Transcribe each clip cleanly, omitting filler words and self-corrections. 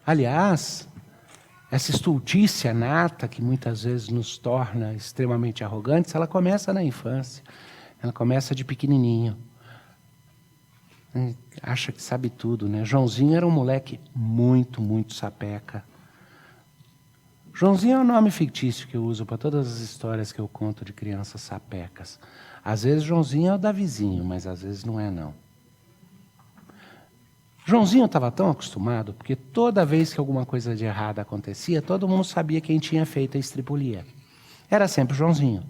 Aliás, essa estultícia nata que muitas vezes nos torna extremamente arrogantes, ela começa na infância. Ela começa de pequenininho. Acha que sabe tudo, né? Joãozinho era um moleque muito, muito sapeca. Joãozinho é um nome fictício que eu uso para todas as histórias que eu conto de crianças sapecas. Às vezes Joãozinho é o Davizinho, mas às vezes não é não. Joãozinho estava tão acostumado, porque toda vez que alguma coisa de errada acontecia, todo mundo sabia quem tinha feito a estripulia. Era sempre Joãozinho.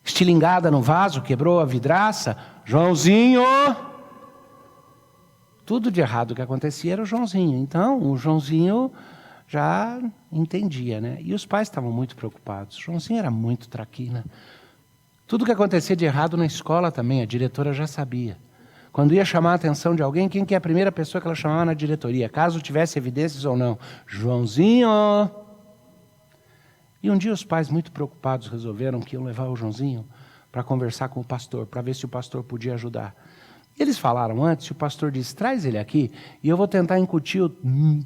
Estilingada no vaso, quebrou a vidraça, Joãozinho! Tudo de errado que acontecia era o Joãozinho. Então, o Joãozinho já entendia, né? E os pais estavam muito preocupados. O Joãozinho era muito traquina. Tudo que acontecia de errado na escola também, a diretora já sabia. Quando ia chamar a atenção de alguém, quem que é a primeira pessoa que ela chamava na diretoria? Caso tivesse evidências ou não. Joãozinho! E um dia os pais, muito preocupados, resolveram que iam levar o Joãozinho para conversar com o pastor, para ver se o pastor podia ajudar. Eles falaram antes, e o pastor disse, traz ele aqui, e eu vou tentar incutir o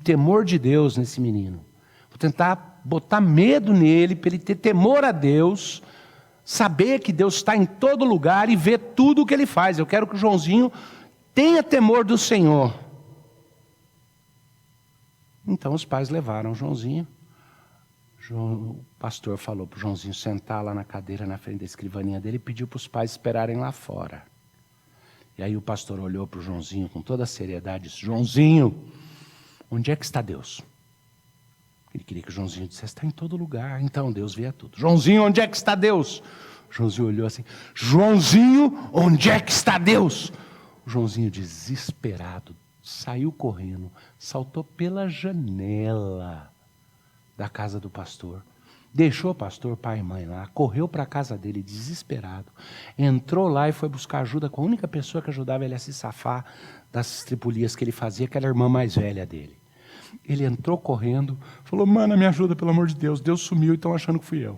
temor de Deus nesse menino. Vou tentar botar medo nele, para ele ter temor a Deus, saber que Deus está em todo lugar e ver tudo o que ele faz. Eu quero que o Joãozinho tenha temor do Senhor. Então os pais levaram o Joãozinho. O pastor falou para o Joãozinho sentar lá na cadeira, na frente da escrivaninha dele, e pediu para os pais esperarem lá fora. E aí o pastor olhou para o Joãozinho com toda a seriedade e disse, Joãozinho, onde é que está Deus? Ele queria que o Joãozinho dissesse, está em todo lugar, então Deus vê tudo. Joãozinho, onde é que está Deus? O Joãozinho olhou assim, Joãozinho, onde é que está Deus? O Joãozinho, desesperado, saiu correndo, saltou pela janela da casa do pastor. Deixou o pastor, pai e mãe lá, correu para a casa dele desesperado, entrou lá e foi buscar ajuda com a única pessoa que ajudava ele a se safar das estripulias que ele fazia, que era a irmã mais velha dele. Ele entrou correndo, falou, mana, me ajuda, pelo amor de Deus, Deus sumiu e estão achando que fui eu.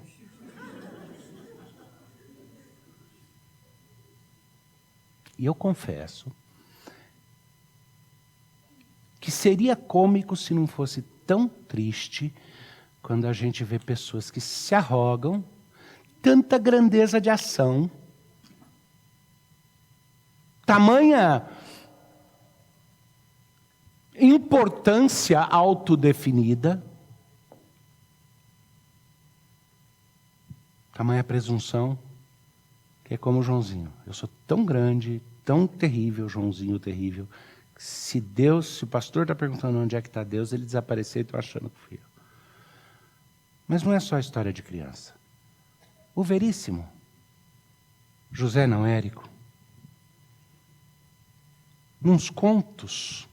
E eu confesso que seria cômico se não fosse tão triste quando a gente vê pessoas que se arrogam, tanta grandeza de ação, tamanha importância autodefinida, tamanha presunção, que é como o Joãozinho. Eu sou tão grande, tão terrível, Joãozinho terrível, que se o pastor está perguntando onde é que está Deus, ele desapareceu e estou achando que fui eu. Mas não é só a história de criança. O Veríssimo, José não Érico, nos contos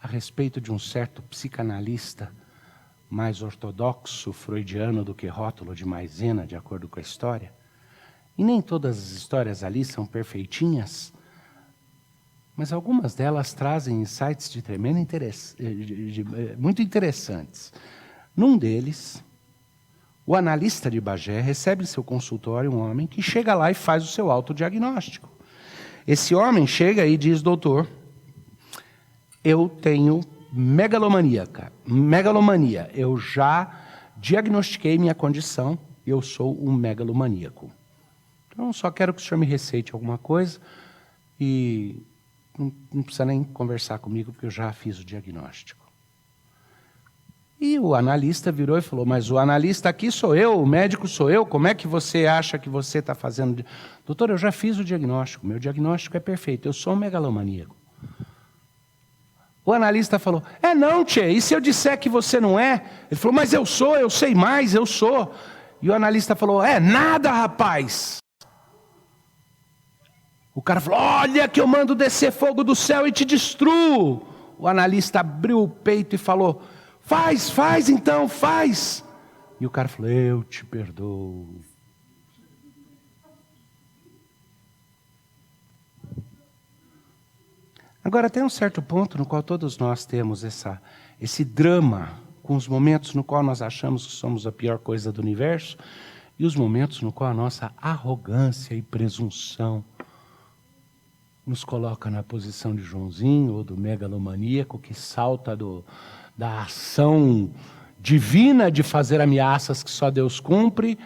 a respeito de um certo psicanalista mais ortodoxo, freudiano do que rótulo de maisena, de acordo com a história, e nem todas as histórias ali são perfeitinhas, mas algumas delas trazem insights de muito interessantes. Num deles, o analista de Bagé recebe em seu consultório um homem que chega lá e faz o seu autodiagnóstico. Esse homem chega e diz, doutor, eu tenho megalomania. Eu já diagnostiquei minha condição, eu sou um megalomaníaco. Então, só quero que o senhor me receite alguma coisa e não precisa nem conversar comigo, porque eu já fiz o diagnóstico. E o analista virou e falou, mas o analista aqui sou eu, o médico sou eu, como é que você acha que você está fazendo? Doutor, eu já fiz o diagnóstico, meu diagnóstico é perfeito, eu sou um megalomaníaco. O analista falou, não, tchê, e se eu disser que você não é? Ele falou, mas eu sou, eu sei mais, eu sou. E o analista falou, nada, rapaz. O cara falou, olha que eu mando descer fogo do céu e te destruo. O analista abriu o peito e falou, faz então, faz. E o cara falou, eu te perdoo. Agora, tem um certo ponto no qual todos nós temos esse drama, com os momentos no qual nós achamos que somos a pior coisa do universo, e os momentos no qual a nossa arrogância e presunção nos coloca na posição de Joãozinho ou do megalomaníaco que salta da ação divina de fazer ameaças que só Deus cumpre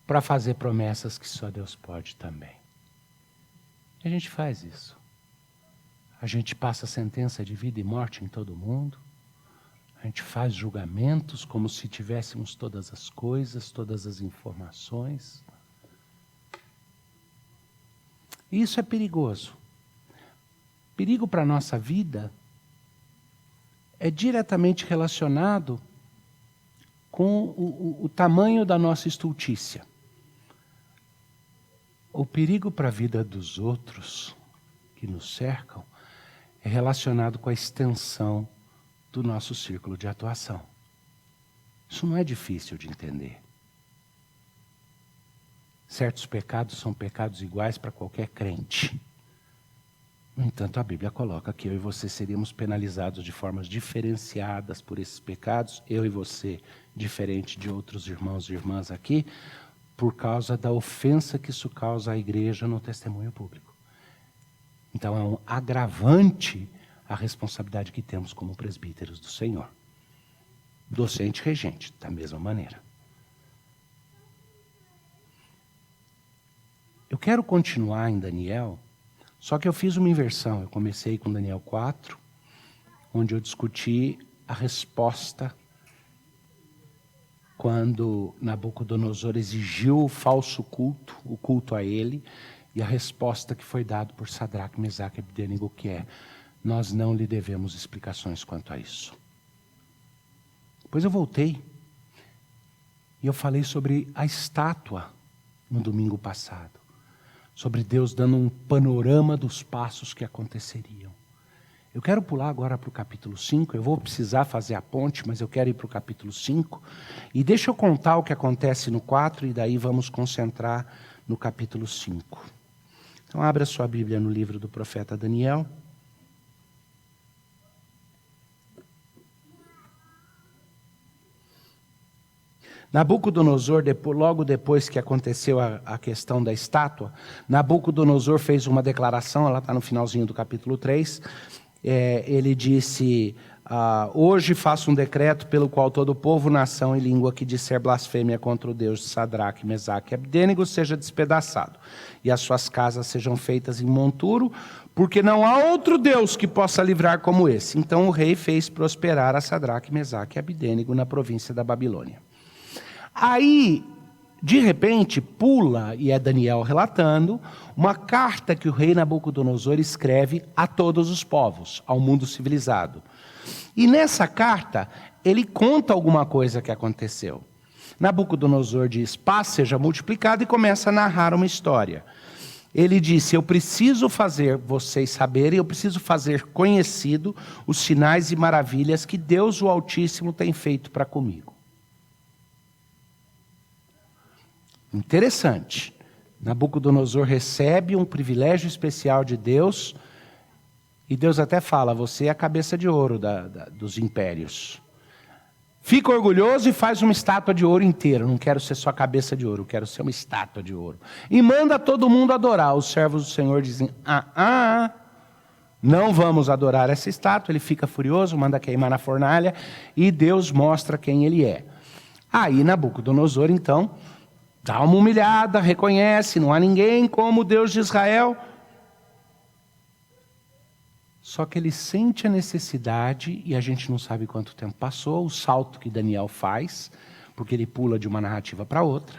para fazer promessas que só Deus pode também. E a gente faz isso. A gente passa sentença de vida e morte em todo mundo. A gente faz julgamentos como se tivéssemos todas as coisas, todas as informações. E isso é perigoso. Perigo para a nossa vida é diretamente relacionado com o tamanho da nossa estultícia. O perigo para a vida dos outros que nos cercam é relacionado com a extensão do nosso círculo de atuação. Isso não é difícil de entender. Certos pecados são pecados iguais para qualquer crente. No entanto, a Bíblia coloca que eu e você seríamos penalizados de formas diferenciadas por esses pecados, eu e você, diferente de outros irmãos e irmãs aqui, por causa da ofensa que isso causa à igreja no testemunho público. Então é um agravante a responsabilidade que temos como presbíteros do Senhor. Docente e regente, da mesma maneira. Eu quero continuar em Daniel, só que eu fiz uma inversão. Eu comecei com Daniel 4, onde eu discuti a resposta quando Nabucodonosor exigiu o falso culto, o culto a ele, e a resposta que foi dada por Sadraque, Mesaque e Abdênego, que é: nós não lhe devemos explicações quanto a isso. Depois eu voltei e eu falei sobre a estátua no domingo passado, sobre Deus dando um panorama dos passos que aconteceriam. Eu quero pular agora para o capítulo 5, eu vou precisar fazer a ponte, mas eu quero ir para o capítulo 5, e deixa eu contar o que acontece no 4, e daí vamos concentrar no capítulo 5. Então abra sua Bíblia no livro do profeta Daniel. Nabucodonosor, logo depois que aconteceu a questão da estátua, Nabucodonosor fez uma declaração, ela está no finalzinho do capítulo 3, ele disse: hoje faço um decreto pelo qual todo povo, nação e língua que disser blasfêmia contra o Deus de Sadraque, Mesaque e Abdênego seja despedaçado, e as suas casas sejam feitas em monturo, porque não há outro Deus que possa livrar como esse. Então o rei fez prosperar a Sadraque, Mesaque e Abdênego na província da Babilônia. Aí, de repente, pula, e é Daniel relatando, uma carta que o rei Nabucodonosor escreve a todos os povos, ao mundo civilizado. E nessa carta, ele conta alguma coisa que aconteceu. Nabucodonosor diz: paz seja multiplicado, e começa a narrar uma história. Ele disse: eu preciso fazer vocês saberem, eu preciso fazer conhecido os sinais e maravilhas que Deus o Altíssimo tem feito para comigo. Interessante. Nabucodonosor recebe um privilégio especial de Deus, e Deus até fala: você é a cabeça de ouro dos impérios. Fica orgulhoso e faz uma estátua de ouro inteira. Não quero ser só cabeça de ouro, quero ser uma estátua de ouro. E manda todo mundo adorar. Os servos do Senhor dizem: não vamos adorar essa estátua. Ele fica furioso, manda queimar na fornalha, e Deus mostra quem ele é. Aí Nabucodonosor, então, dá uma humilhada, reconhece: não há ninguém como o Deus de Israel. Só que ele sente a necessidade, e a gente não sabe quanto tempo passou, o salto que Daniel faz, porque ele pula de uma narrativa para outra.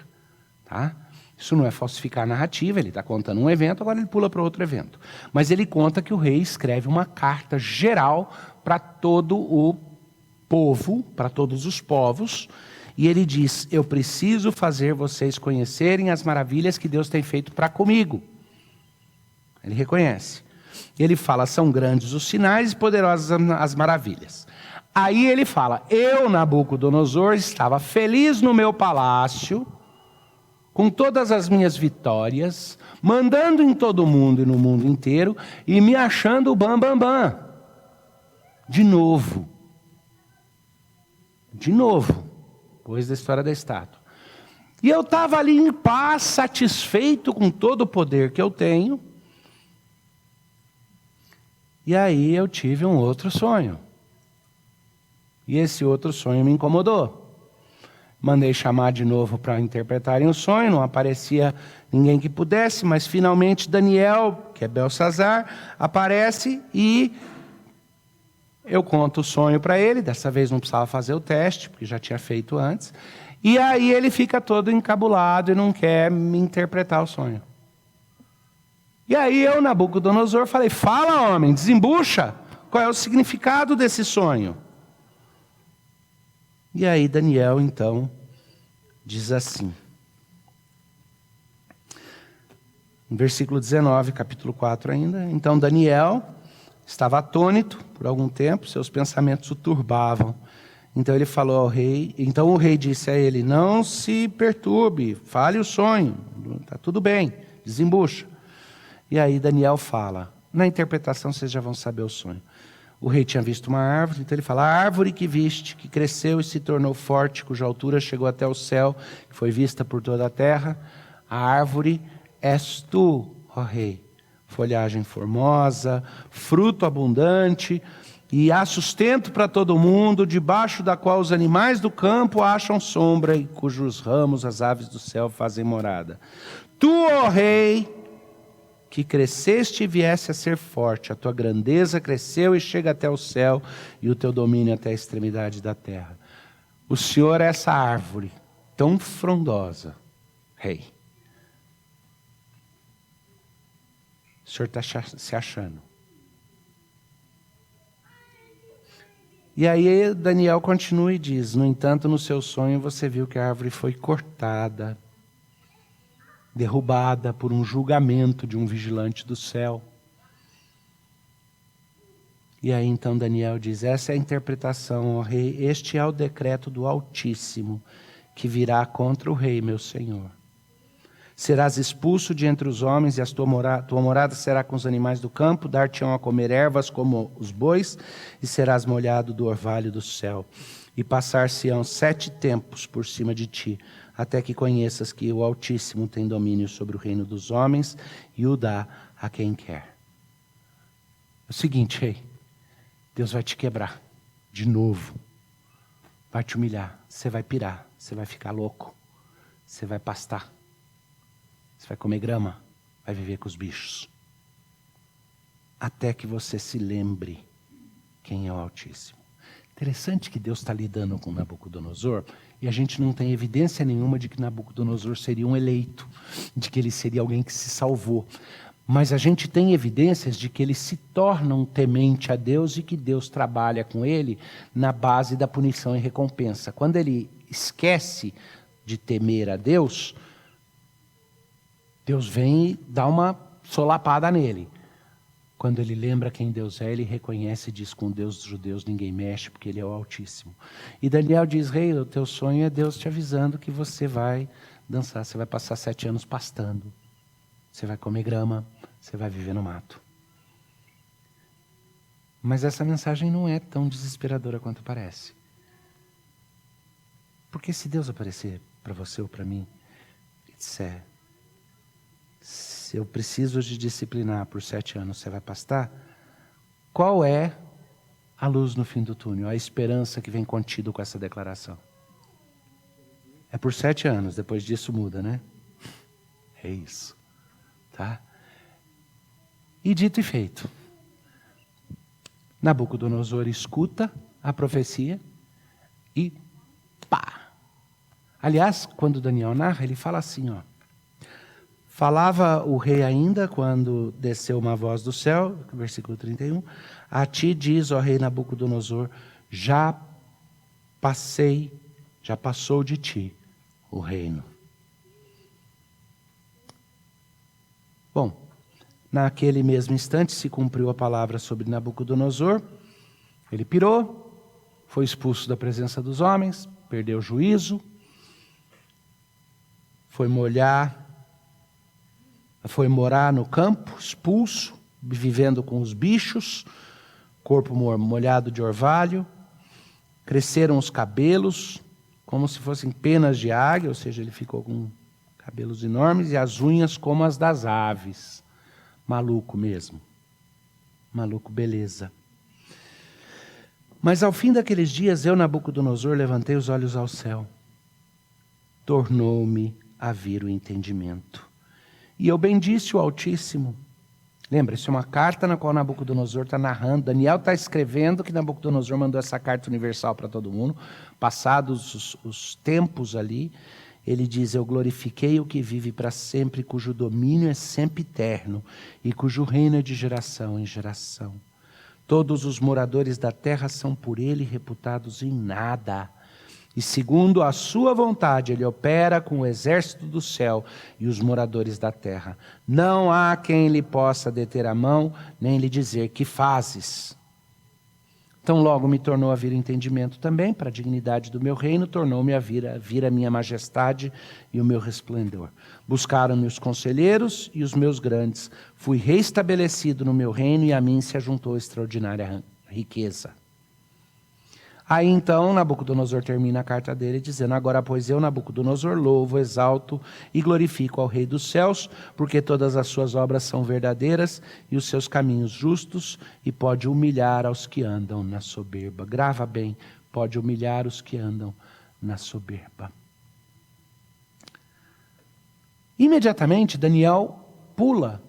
Tá? Isso não é falsificar a narrativa, ele está contando um evento, agora ele pula para outro evento. Mas ele conta que o rei escreve uma carta geral para todo o povo, para todos os povos, e ele diz: eu preciso fazer vocês conhecerem as maravilhas que Deus tem feito para comigo. Ele reconhece. Ele fala: são grandes os sinais e poderosas as maravilhas. Aí ele fala: eu, Nabucodonosor, estava feliz no meu palácio, com todas as minhas vitórias, mandando em todo mundo e no mundo inteiro, e me achando o bam. De novo, depois da história da estátua. E eu estava ali em paz, satisfeito com todo o poder que eu tenho, E aí eu tive um outro sonho. E esse outro sonho me incomodou. Mandei chamar de novo para interpretarem o sonho, não aparecia ninguém que pudesse, mas finalmente Daniel, que é Belsassar, aparece e eu conto o sonho para ele. Dessa vez não precisava fazer o teste, porque já tinha feito antes. E aí ele fica todo encabulado e não quer me interpretar o sonho. E aí eu, Nabucodonosor, falei, fala homem, desembucha, qual é o significado desse sonho? E aí Daniel, então, diz assim, no versículo 19, capítulo 4 ainda, então Daniel estava atônito por algum tempo, seus pensamentos o turbavam. Então ele falou ao rei, então o rei disse a ele, não se perturbe, fale o sonho, está tudo bem, desembucha. E aí Daniel fala, na interpretação vocês já vão saber o sonho. O rei tinha visto uma árvore, então ele fala, a árvore que viste, que cresceu e se tornou forte, cuja altura chegou até o céu, que foi vista por toda a terra, a árvore és tu, ó rei. Folhagem formosa, fruto abundante, e há sustento para todo mundo, debaixo da qual os animais do campo acham sombra, e cujos ramos as aves do céu fazem morada. Tu, ó rei, que cresceste e viesse a ser forte, a tua grandeza cresceu e chega até o céu, e o teu domínio até a extremidade da terra. O Senhor é essa árvore tão frondosa, rei. O Senhor está se achando. E aí Daniel continua e diz, no entanto, no seu sonho você viu que a árvore foi cortada, derrubada por um julgamento de um vigilante do céu. E aí então Daniel diz, essa é a interpretação, ó rei, este é o decreto do Altíssimo, que virá contra o rei, meu senhor. Serás expulso de entre os homens, e tua morada será com os animais do campo, dar-te-ão a comer ervas como os bois, e serás molhado do orvalho do céu. E passar-se-ão 7 tempos por cima de ti, até que conheças que o Altíssimo tem domínio sobre o reino dos homens, e o dá a quem quer. É o seguinte, rei, Deus vai te quebrar, de novo, vai te humilhar, você vai pirar, você vai ficar louco, você vai pastar. Você vai comer grama, vai viver com os bichos. Até que você se lembre quem é o Altíssimo. Interessante que Deus está lidando com Nabucodonosor e a gente não tem evidência nenhuma de que Nabucodonosor seria um eleito, de que ele seria alguém que se salvou. Mas a gente tem evidências de que ele se torna um temente a Deus e que Deus trabalha com ele na base da punição e recompensa. Quando ele esquece de temer a Deus, Deus vem e dá uma solapada nele. Quando ele lembra quem Deus é, ele reconhece e diz, com o Deus dos judeus ninguém mexe, porque ele é o Altíssimo. E Daniel diz, rei, o teu sonho é Deus te avisando que você vai dançar, você vai passar 7 anos pastando, você vai comer grama, você vai viver no mato. Mas essa mensagem não é tão desesperadora quanto parece. Porque se Deus aparecer para você ou para mim e disser, se eu preciso te disciplinar por 7 anos, você vai pastar? Qual é a luz no fim do túnel, a esperança que vem contido com essa declaração? É por 7 anos, depois disso muda, né? É isso, tá? E dito e feito, Nabucodonosor escuta a profecia e pá! Aliás, quando Daniel narra, ele fala assim, ó. Falava o rei ainda quando desceu uma voz do céu, versículo 31, a ti diz, ó rei Nabucodonosor, já passou de ti o reino. Bom, naquele mesmo instante se cumpriu a palavra sobre Nabucodonosor, ele pirou, foi expulso da presença dos homens, perdeu o juízo, foi morar no campo, expulso, vivendo com os bichos, corpo molhado de orvalho, cresceram os cabelos, como se fossem penas de águia, ou seja, ele ficou com cabelos enormes, e as unhas como as das aves. Maluco mesmo. Maluco, beleza. Mas ao fim daqueles dias, eu, Nabucodonosor, levantei os olhos ao céu. Tornou-me a vir o entendimento. E eu bendisse o Altíssimo. Lembra, isso é uma carta na qual Nabucodonosor está narrando. Daniel está escrevendo que Nabucodonosor mandou essa carta universal para todo mundo. Passados os tempos ali, ele diz: eu glorifiquei o que vive para sempre, cujo domínio é sempre eterno, e cujo reino é de geração em geração. Todos os moradores da terra são por ele reputados em nada. E segundo a sua vontade, ele opera com o exército do céu e os moradores da terra. Não há quem lhe possa deter a mão, nem lhe dizer: que fazes? Então logo me tornou a vir entendimento também, para a dignidade do meu reino, tornou-me a vir a minha majestade e o meu resplendor. Buscaram-me os conselheiros e os meus grandes. Fui reestabelecido no meu reino e a mim se ajuntou extraordinária riqueza. Aí então Nabucodonosor termina a carta dele dizendo: agora pois eu, Nabucodonosor, louvo, exalto e glorifico ao Rei dos céus, porque todas as suas obras são verdadeiras e os seus caminhos justos, e pode humilhar aos que andam na soberba. Grava bem, pode humilhar os que andam na soberba. Imediatamente Daniel pula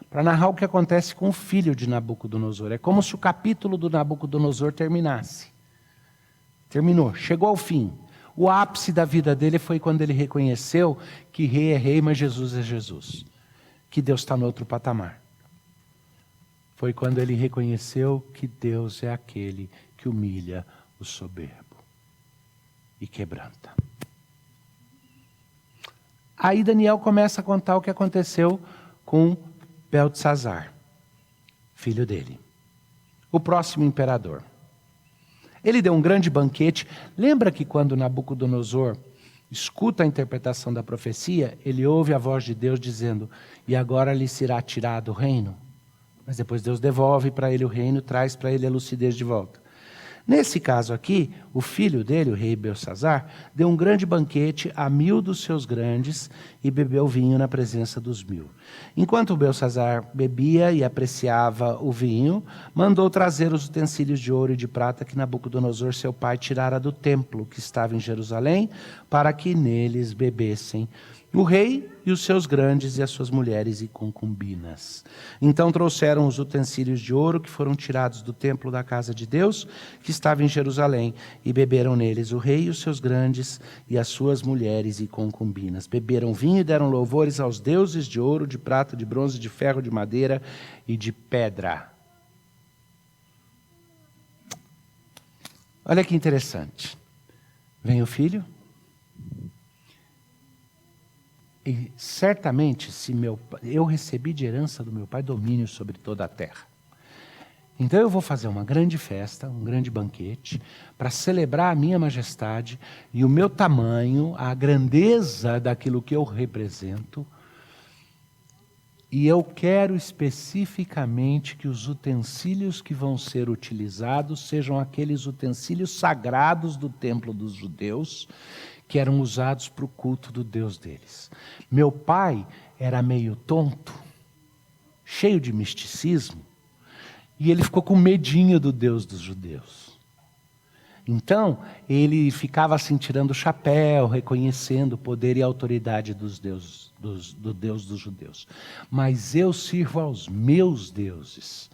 para narrar o que acontece com o filho de Nabucodonosor. É como se o capítulo do Nabucodonosor terminasse. Terminou, chegou ao fim. O ápice da vida dele foi quando ele reconheceu que rei é rei, mas Jesus é Jesus. Que Deus está no outro patamar. Foi quando ele reconheceu que Deus é aquele que humilha o soberbo e quebranta. Aí Daniel começa a contar o que aconteceu com Beltesazar, filho dele, o próximo imperador. Ele deu um grande banquete. Lembra que quando Nabucodonosor escuta a interpretação da profecia, ele ouve a voz de Deus dizendo: e agora lhe será tirado o reino? Mas depois Deus devolve para ele o reino, traz para ele a lucidez de volta. Nesse caso aqui, o filho dele, o rei Beltesazar, deu um grande banquete a 1000 dos seus grandes e bebeu vinho na presença dos 1000. Enquanto Beltesazar bebia e apreciava o vinho, mandou trazer os utensílios de ouro e de prata que Nabucodonosor, seu pai, tirara do templo que estava em Jerusalém, para que neles bebessem o rei e os seus grandes e as suas mulheres e concubinas. Então trouxeram os utensílios de ouro que foram tirados do templo da casa de Deus, que estava em Jerusalém, e beberam neles o rei e os seus grandes e as suas mulheres e concubinas. Beberam vinho e deram louvores aos deuses de ouro, de prata, de bronze, de ferro, de madeira e de pedra. Olha que interessante. Vem o filho. E certamente, eu recebi de herança do meu pai domínio sobre toda a terra. Então eu vou fazer uma grande festa, um grande banquete, para celebrar a minha majestade e o meu tamanho, a grandeza daquilo que eu represento. E eu quero especificamente que os utensílios que vão ser utilizados sejam aqueles utensílios sagrados do templo dos judeus, que eram usados para o culto do Deus deles. Meu pai era meio tonto, cheio de misticismo, e ele ficou com medinho do Deus dos judeus. Então, ele ficava assim tirando o chapéu, reconhecendo o poder e a autoridade do Deus dos judeus. Mas eu sirvo aos meus deuses.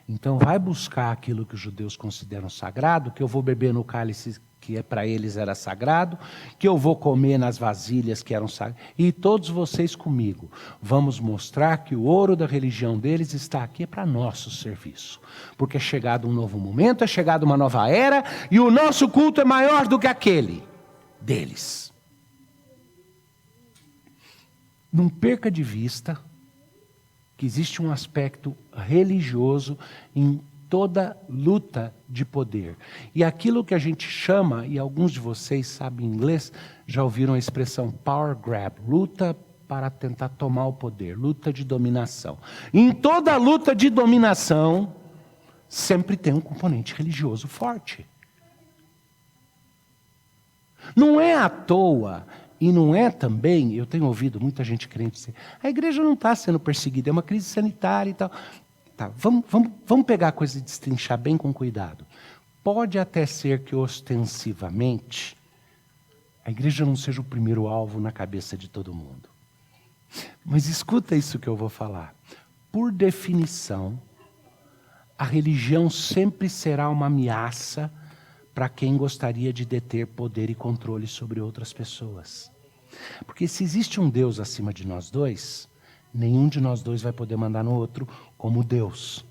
Então vai buscar aquilo que os judeus consideram sagrado, que eu vou beber no cálice que para eles era sagrado, que eu vou comer nas vasilhas que eram sagradas, e todos vocês comigo, vamos mostrar que o ouro da religião deles está aqui para nosso serviço, porque é chegado um novo momento, é chegada uma nova era, e o nosso culto é maior do que aquele deles. Não perca de vista que existe um aspecto religioso em toda luta de poder. E aquilo que a gente chama, e alguns de vocês sabem inglês, já ouviram a expressão power grab, luta para tentar tomar o poder, luta de dominação. Em toda luta de dominação, sempre tem um componente religioso forte. Não é à toa, e não é também, eu tenho ouvido muita gente crente dizer, a igreja não está sendo perseguida, é uma crise sanitária e tal. Tá, vamos pegar a coisa e destrinchar bem com cuidado. Pode até ser que ostensivamente a igreja não seja o primeiro alvo na cabeça de todo mundo. Mas escuta isso que eu vou falar. Por definição, a religião sempre será uma ameaça para quem gostaria de deter poder e controle sobre outras pessoas. Porque se existe um Deus acima de nós dois, nenhum de nós dois vai poder mandar no outro como Deus.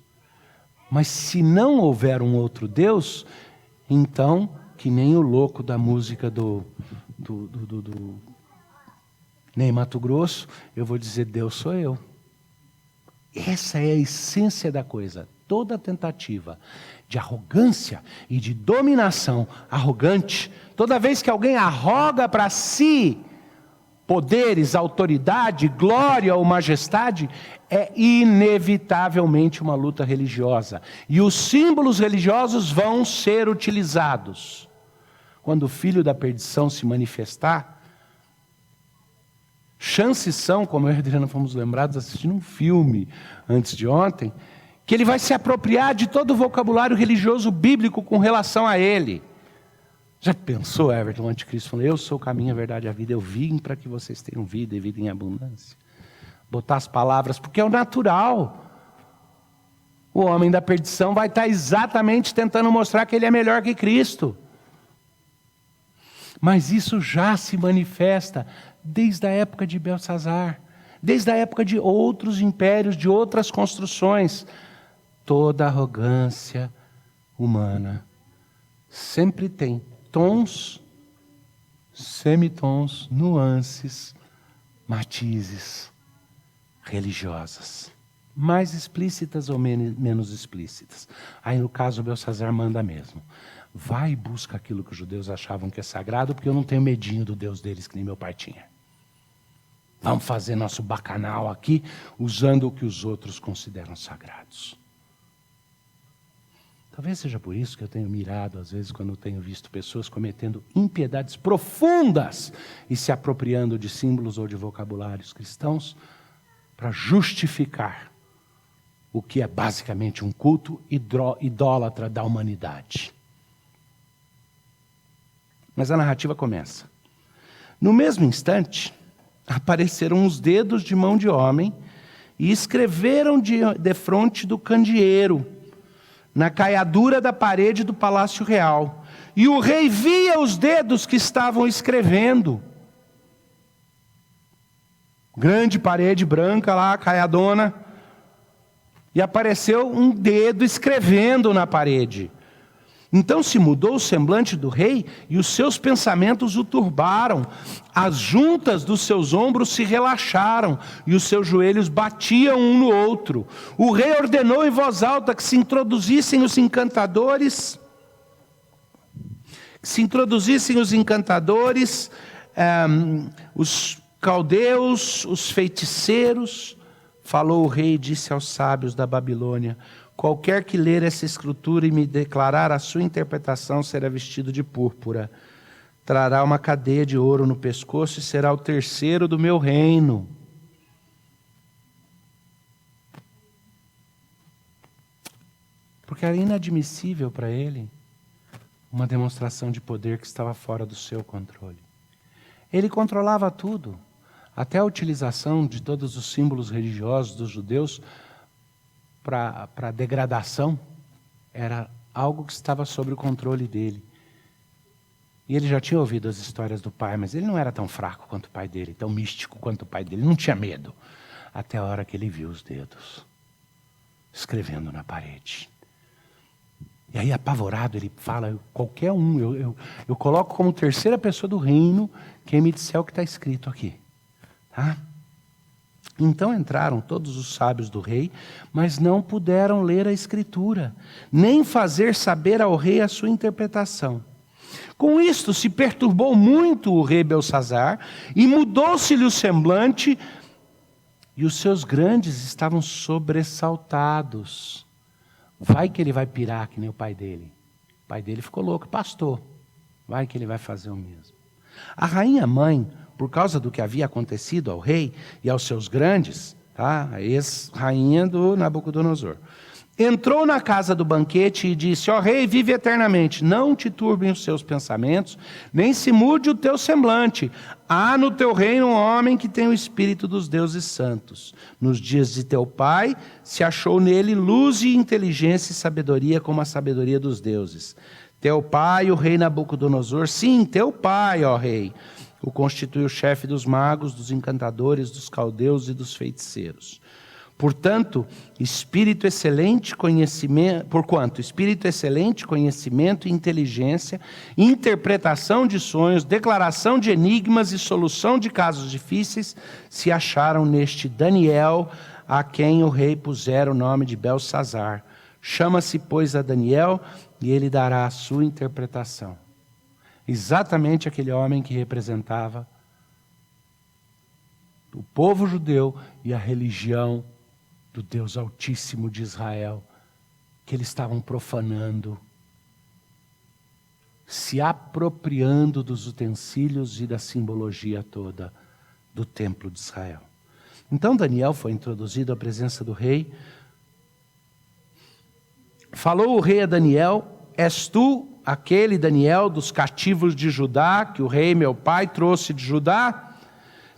Mas se não houver um outro Deus, então, que nem o louco da música do Ney Matogrosso, eu vou dizer, Deus sou eu. Essa é a essência da coisa. Toda tentativa de arrogância e de dominação arrogante, toda vez que alguém arroga para si poderes, autoridade, glória ou majestade, é inevitavelmente uma luta religiosa. E os símbolos religiosos vão ser utilizados. Quando o filho da perdição se manifestar, chances são, como eu e a Adriana fomos lembrados assistindo um filme antes de ontem, que ele vai se apropriar de todo o vocabulário religioso bíblico com relação a ele. Já pensou, Everton, o anticristo falando, eu sou o caminho, a verdade e a vida, eu vim para que vocês tenham vida e vida em abundância. Botar as palavras, porque é o natural. O homem da perdição vai estar exatamente tentando mostrar que ele é melhor que Cristo. Mas isso já se manifesta desde a época de Belsazar, desde a época de outros impérios, de outras construções. Toda arrogância humana sempre tem tons, semitons, nuances, matizes religiosas, mais explícitas ou menos explícitas. Aí no caso Belsazar manda mesmo. Vai e busca aquilo que os judeus achavam que é sagrado, porque eu não tenho medinho do Deus deles que nem meu pai tinha. Vamos fazer nosso bacanal aqui, usando o que os outros consideram sagrados. Talvez seja por isso que eu tenho mirado, às vezes, quando eu tenho visto pessoas cometendo impiedades profundas e se apropriando de símbolos ou de vocabulários cristãos para justificar o que é basicamente um culto idólatra da humanidade. Mas a narrativa começa. No mesmo instante, apareceram os dedos de mão de homem e escreveram defronte do candeeiro, na caiadura da parede do palácio real. E o rei via os dedos que estavam escrevendo. Grande parede branca lá, caiadona. E apareceu um dedo escrevendo na parede. Então se mudou o semblante do rei e os seus pensamentos o turbaram. As juntas dos seus ombros se relaxaram e os seus joelhos batiam um no outro. O rei ordenou em voz alta que se introduzissem os encantadores, os caldeus, os feiticeiros. Falou o rei e disse aos sábios da Babilônia: qualquer que ler essa escritura e me declarar a sua interpretação será vestido de púrpura. Trará uma cadeia de ouro no pescoço e será o terceiro do meu reino. Porque era inadmissível para ele uma demonstração de poder que estava fora do seu controle. Ele controlava tudo, até a utilização de todos os símbolos religiosos dos judeus para degradação, era algo que estava sob o controle dele. E ele já tinha ouvido as histórias do pai, mas ele não era tão fraco quanto o pai dele, tão místico quanto o pai dele, não tinha medo. Até a hora que ele viu os dedos escrevendo na parede. E aí, apavorado, ele fala, qualquer um, eu coloco como terceira pessoa do reino quem me disser o que está escrito aqui. Tá? Então entraram todos os sábios do rei, mas não puderam ler a escritura, nem fazer saber ao rei a sua interpretação. Com isto se perturbou muito o rei Belsazar, e mudou-se-lhe o semblante, e os seus grandes estavam sobressaltados. Vai que ele vai pirar que nem o pai dele. O pai dele ficou louco, pastor. Vai que ele vai fazer o mesmo. A rainha mãe, por causa do que havia acontecido ao rei e aos seus grandes, tá? A ex-rainha do Nabucodonosor. Entrou na casa do banquete e disse: ó rei, vive eternamente, não te turbem os seus pensamentos, nem se mude o teu semblante. Há no teu reino um homem que tem o espírito dos deuses santos. Nos dias de teu pai se achou nele luz e inteligência e sabedoria como a sabedoria dos deuses. Teu pai, o rei Nabucodonosor, sim, teu pai, ó rei, o constituiu chefe dos magos, dos encantadores, dos caldeus e dos feiticeiros. Porquanto, espírito excelente, conhecimento e inteligência, interpretação de sonhos, declaração de enigmas e solução de casos difíceis, se acharam neste Daniel, a quem o rei pusera o nome de Beltsazar. Chama-se, pois, a Daniel, e ele dará a sua interpretação. Exatamente aquele homem que representava o povo judeu e a religião do Deus Altíssimo de Israel, que eles estavam profanando, se apropriando dos utensílios e da simbologia toda do templo de Israel. Então Daniel foi introduzido à presença do rei. Falou o rei a Daniel: és tu aquele Daniel dos cativos de Judá, que o rei meu pai trouxe de Judá?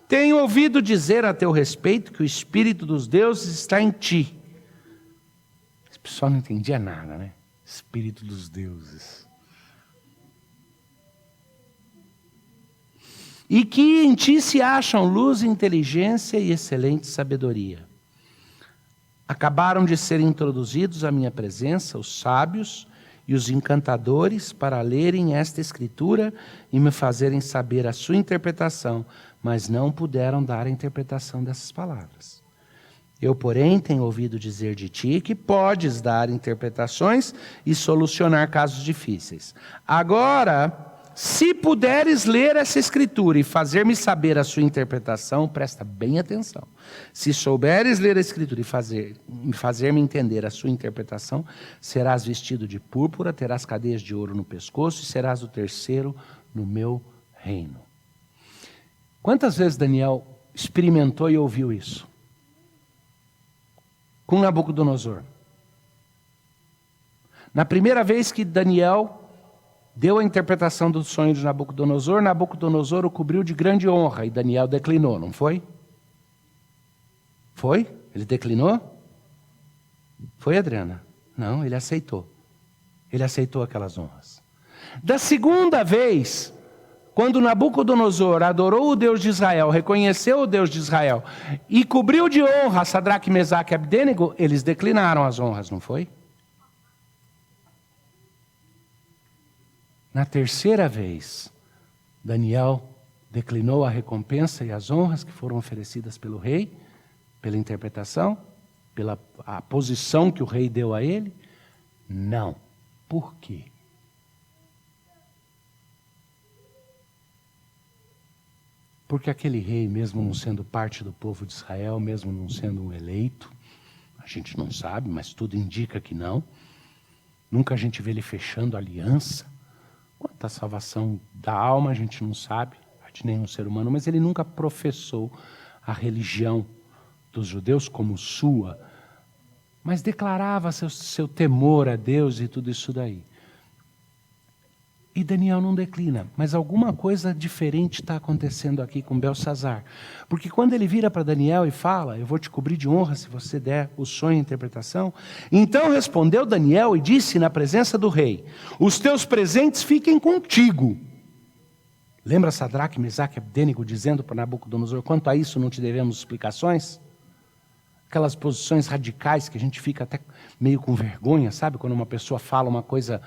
Tenho ouvido dizer a teu respeito que o Espírito dos deuses está em ti. Esse pessoal não entendia nada, né? Espírito dos deuses. E que em ti se acham luz, inteligência e excelente sabedoria. Acabaram de ser introduzidos à minha presença os sábios e os encantadores para lerem esta escritura e me fazerem saber a sua interpretação, mas não puderam dar a interpretação dessas palavras. Eu, porém, tenho ouvido dizer de ti que podes dar interpretações e solucionar casos difíceis. Agora, se puderes ler essa escritura e fazer-me saber a sua interpretação, presta bem atenção. Se souberes ler a escritura e fazer-me entender a sua interpretação, serás vestido de púrpura, terás cadeias de ouro no pescoço e serás o terceiro no meu reino. Quantas vezes Daniel experimentou e ouviu isso? Com Nabucodonosor. Na primeira vez que Daniel deu a interpretação do sonho de Nabucodonosor, Nabucodonosor o cobriu de grande honra e Daniel declinou, não foi? Foi? Ele declinou? Foi, Adriana? Não, ele aceitou. Ele aceitou aquelas honras. Da segunda vez, quando Nabucodonosor adorou o Deus de Israel, reconheceu o Deus de Israel e cobriu de honra Sadraque, Mesaque e Abdênego, eles declinaram as honras, não foi? Na terceira vez, Daniel declinou a recompensa e as honras que foram oferecidas pelo rei, pela interpretação, pela a posição que o rei deu a ele. Não. Por quê? Porque aquele rei, mesmo não sendo parte do povo de Israel, mesmo não sendo um eleito, a gente não sabe, mas tudo indica que não. Nunca a gente vê ele fechando aliança. Quanto à salvação da alma, a gente não sabe, de nenhum ser humano, mas ele nunca professou a religião dos judeus como sua, mas declarava seu temor a Deus e tudo isso daí. E Daniel não declina, mas alguma coisa diferente está acontecendo aqui com Beltsazar. Porque quando ele vira para Daniel e fala: eu vou te cobrir de honra se você der o sonho e a interpretação. Então respondeu Daniel e disse na presença do rei: os teus presentes fiquem contigo. Lembra Sadraque, Mesaque e Abdênego dizendo para Nabucodonosor: quanto a isso não te devemos explicações? Aquelas posições radicais que a gente fica até meio com vergonha, sabe? Quando uma pessoa fala uma coisa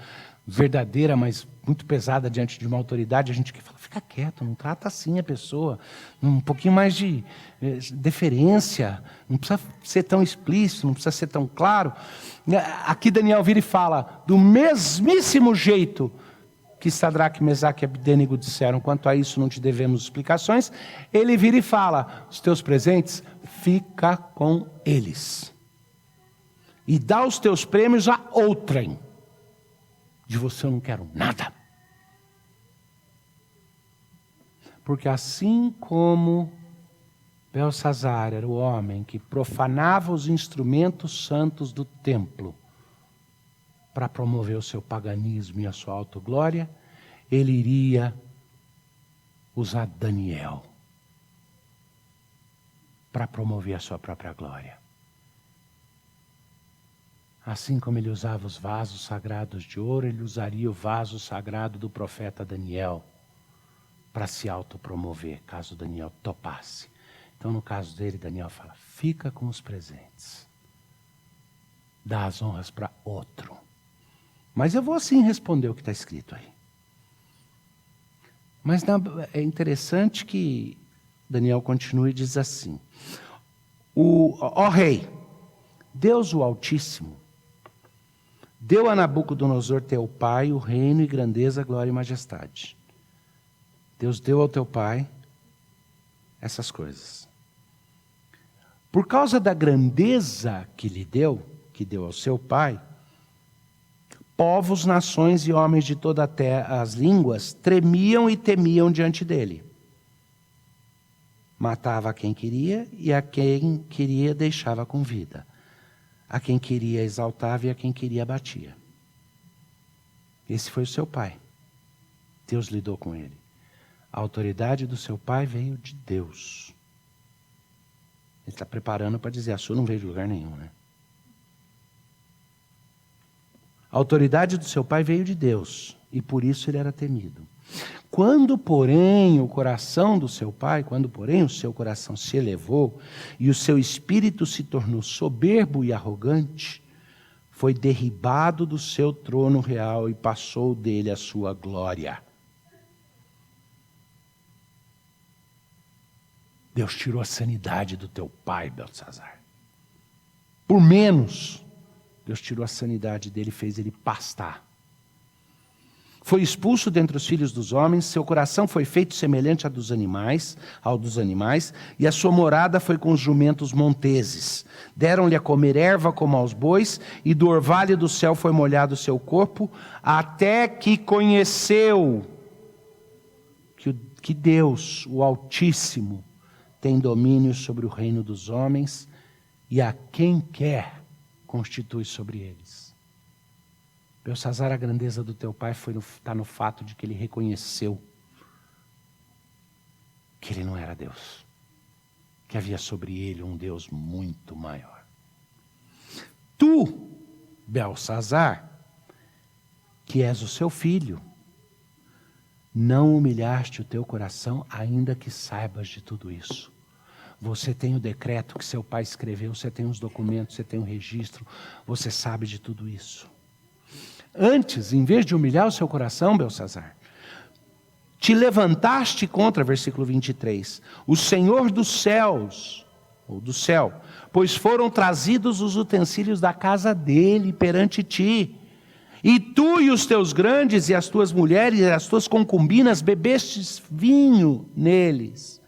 verdadeira, mas muito pesada diante de uma autoridade, a gente fala: fica quieto, não trata assim a pessoa, um pouquinho mais de deferência, não precisa ser tão explícito, não precisa ser tão claro. Aqui Daniel vira e fala, do mesmíssimo jeito que Sadraque, Mesaque e Abdênego disseram: quanto a isso não te devemos explicações. Ele vira e fala: os teus presentes, fica com eles, e dá os teus prêmios a outrem. De você eu não quero nada. Porque assim como Beltsazar era o homem que profanava os instrumentos santos do templo para promover o seu paganismo e a sua autoglória. Ele iria usar Daniel para promover a sua própria glória. Assim como ele usava os vasos sagrados de ouro, ele usaria o vaso sagrado do profeta Daniel para se autopromover, caso Daniel topasse. Então, no caso dele, Daniel fala, fica com os presentes. Dá as honras para outro. Mas eu vou sim responder o que está escrito aí. Mas é interessante que Daniel continua e diz assim, ó rei, Deus o Altíssimo, deu a Nabucodonosor teu pai o reino e grandeza, glória e majestade. Deus deu ao teu pai essas coisas. Por causa da grandeza que lhe deu, que deu ao seu pai, povos, nações e homens de toda a terra, as línguas, tremiam e temiam diante dele. Matava a quem queria e a quem queria deixava com vida. A quem queria exaltava e a quem queria abatia. Esse foi o seu pai. Deus lidou com ele. A autoridade do seu pai veio de Deus. Ele está preparando para dizer, a sua não veio de lugar nenhum, né? A autoridade do seu pai veio de Deus, e por isso ele era temido. Quando, porém, o seu coração se elevou, e o seu espírito se tornou soberbo e arrogante, foi derribado do seu trono real e passou dele a sua glória. Deus tirou a sanidade do teu pai, Beltsazar. Por menos, Deus tirou a sanidade dele e fez ele pastar. Foi expulso dentre os filhos dos homens, seu coração foi feito semelhante ao dos animais, e a sua morada foi com os jumentos monteses. Deram-lhe a comer erva como aos bois, e do orvalho do céu foi molhado o seu corpo, até que conheceu que Deus, o Altíssimo, tem domínio sobre o reino dos homens, e a quem quer constitui sobre eles. Beltsazar, a grandeza do teu pai está no fato de que ele reconheceu que ele não era Deus, que havia sobre ele um Deus muito maior. Tu, Beltsazar, que és o seu filho, não humilhaste o teu coração, ainda que saibas de tudo isso. Você tem o decreto que seu pai escreveu, você tem os documentos, você tem o registro, você sabe de tudo isso. Antes, em vez de humilhar o seu coração, Beltsazar, te levantaste contra, versículo 23, o Senhor dos céus, ou do céu, pois foram trazidos os utensílios da casa dele perante ti. E tu e os teus grandes, e as tuas mulheres, e as tuas concubinas, bebestes vinho neles.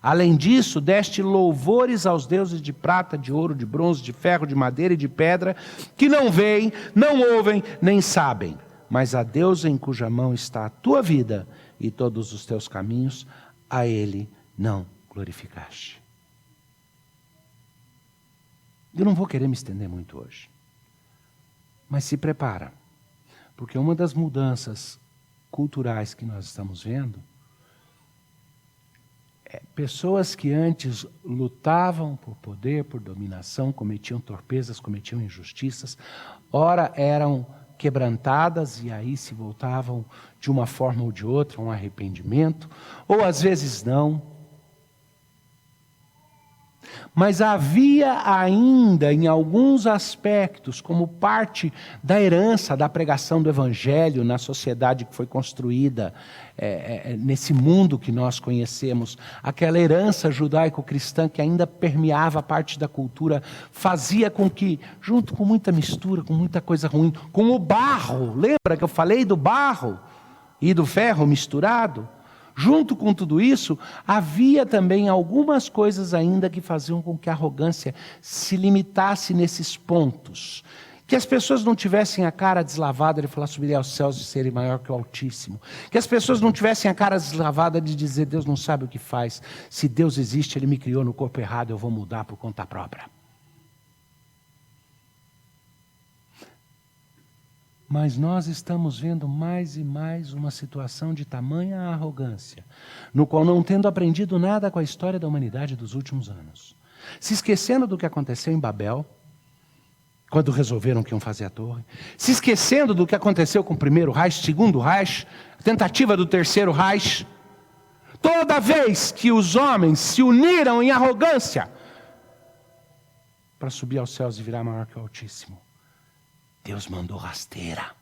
Além disso, deste louvores aos deuses de prata, de ouro, de bronze, de ferro, de madeira e de pedra, que não veem, não ouvem, nem sabem. Mas a Deus em cuja mão está a tua vida e todos os teus caminhos, a Ele não glorificaste. Eu não vou querer me estender muito hoje. Mas se prepara, porque uma das mudanças culturais que nós estamos vendo, pessoas que antes lutavam por poder, por dominação, cometiam torpezas, cometiam injustiças, ora eram quebrantadas e aí se voltavam de uma forma ou de outra, um arrependimento, ou às vezes não. Mas havia ainda em alguns aspectos, como parte da herança da pregação do Evangelho na sociedade que foi construída nesse mundo que nós conhecemos, aquela herança judaico-cristã que ainda permeava parte da cultura, fazia com que, junto com muita mistura, com muita coisa ruim, com o barro, lembra que eu falei do barro e do ferro misturado? Junto com tudo isso, havia também algumas coisas ainda que faziam com que a arrogância se limitasse nesses pontos. Que as pessoas não tivessem a cara deslavada de falar: subiria aos céus e serem maior que o Altíssimo. Que as pessoas não tivessem a cara deslavada de dizer: Deus não sabe o que faz. Se Deus existe, Ele me criou no corpo errado, eu vou mudar por conta própria. Mas nós estamos vendo mais e mais uma situação de tamanha arrogância, no qual, não tendo aprendido nada com a história da humanidade dos últimos anos, se esquecendo do que aconteceu em Babel, quando resolveram que iam fazer a torre, se esquecendo do que aconteceu com o primeiro Reich, segundo Reich, a tentativa do terceiro Reich, toda vez que os homens se uniram em arrogância para subir aos céus e virar maior que o Altíssimo, Deus mandou rasteira.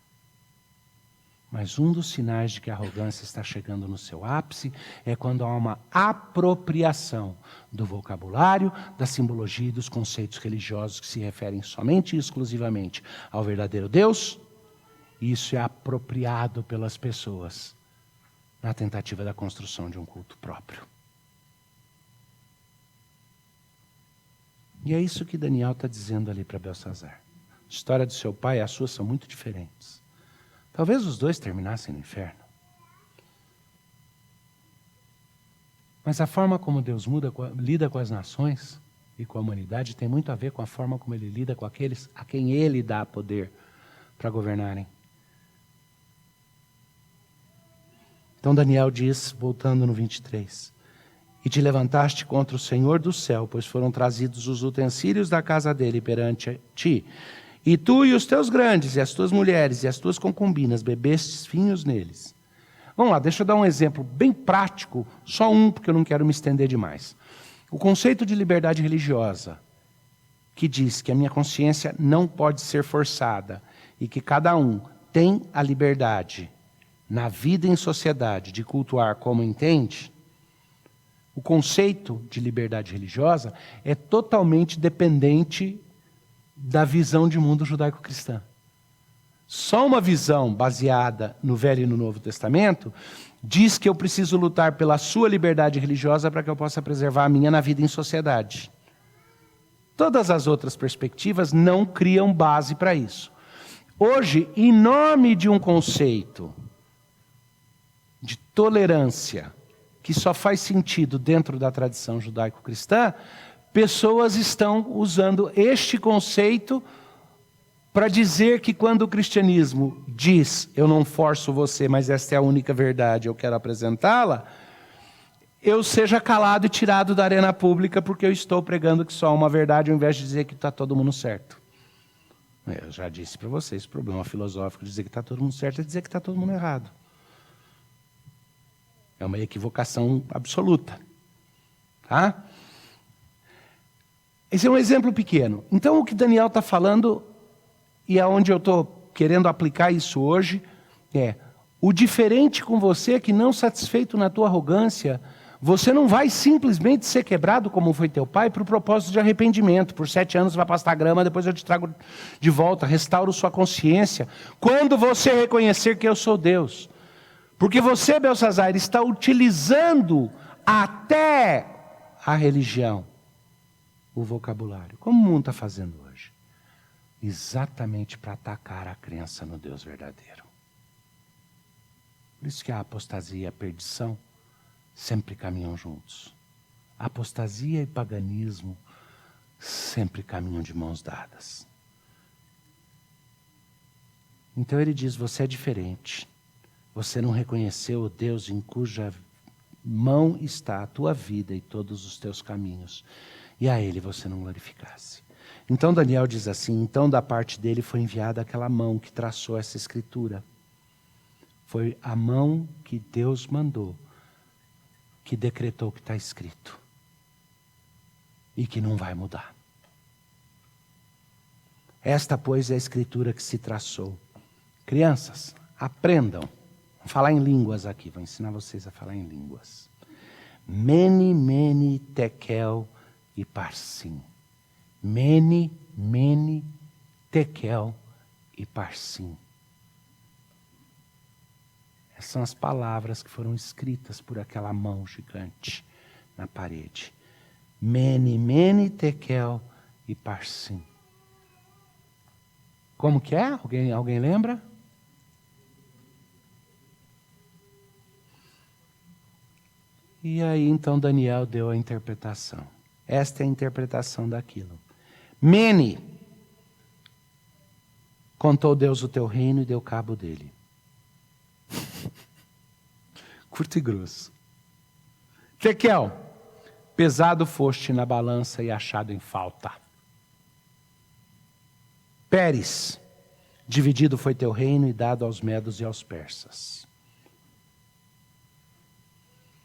Mas um dos sinais de que a arrogância está chegando no seu ápice é quando há uma apropriação do vocabulário, da simbologia e dos conceitos religiosos que se referem somente e exclusivamente ao verdadeiro Deus. E isso é apropriado pelas pessoas na tentativa da construção de um culto próprio. E é isso que Daniel está dizendo ali para Belsazar. A história do seu pai e a sua são muito diferentes. Talvez os dois terminassem no inferno. Mas a forma como Deus lida com as nações e com a humanidade tem muito a ver com a forma como Ele lida com aqueles a quem Ele dá poder para governarem. Então Daniel diz, voltando no 23, e te levantaste contra o Senhor do céu, pois foram trazidos os utensílios da casa dele perante ti. E tu e os teus grandes, e as tuas mulheres, e as tuas concubinas, bebestes vinhos neles. Vamos lá, deixa eu dar um exemplo bem prático, só um, porque eu não quero me estender demais. O conceito de liberdade religiosa, que diz que a minha consciência não pode ser forçada, e que cada um tem a liberdade, na vida em sociedade, de cultuar como entende, o conceito de liberdade religiosa é totalmente dependente da visão de mundo judaico-cristã. Só uma visão baseada no Velho e no Novo Testamento diz que eu preciso lutar pela sua liberdade religiosa para que eu possa preservar a minha na vida em sociedade. Todas as outras perspectivas não criam base para isso. Hoje, em nome de um conceito de tolerância que só faz sentido dentro da tradição judaico-cristã, pessoas estão usando este conceito para dizer que quando o cristianismo diz: eu não forço você, mas esta é a única verdade, eu quero apresentá-la, eu seja calado e tirado da arena pública porque eu estou pregando que só há uma verdade, ao invés de dizer que está todo mundo certo. Eu já disse para vocês, o problema filosófico de dizer que está todo mundo certo é dizer que está todo mundo errado. É uma equivocação absoluta. Tá? Esse é um exemplo pequeno. Então, o que Daniel está falando, e aonde eu estou querendo aplicar isso hoje, é: o diferente com você é que, não satisfeito na tua arrogância, você não vai simplesmente ser quebrado como foi teu pai para o propósito de arrependimento. Por 7 anos vai pastar grama, depois eu te trago de volta, restauro sua consciência. Quando você reconhecer que eu sou Deus. Porque você, Belsazar, está utilizando até a religião, o vocabulário, como o mundo está fazendo hoje, exatamente para atacar a crença no Deus verdadeiro. Por isso que a apostasia e a perdição sempre caminham juntos. A apostasia e paganismo sempre caminham de mãos dadas. Então ele diz: você é diferente. Você não reconheceu o Deus em cuja mão está a tua vida e todos os teus caminhos. E a Ele você não glorificasse. Então Daniel diz assim: então da parte dele foi enviada aquela mão que traçou essa escritura. Foi a mão que Deus mandou, que decretou o que está escrito. E que não vai mudar. Esta, pois, é a escritura que se traçou. Crianças, aprendam. Vou falar em línguas aqui, vou ensinar vocês a falar em línguas. Mene, mene, tekel e parsim. Mene, mene, tekel e parsim. Essas são as palavras que foram escritas por aquela mão gigante na parede. Mene, mene, tekel e parsim. Como que é? Alguém lembra? E aí então Daniel deu a interpretação. Esta é a interpretação daquilo. Mene, contou Deus o teu reino e deu cabo dele. Curto e grosso. Tekel, pesado foste na balança e achado em falta. Pérez, dividido foi teu reino e dado aos medos e aos persas.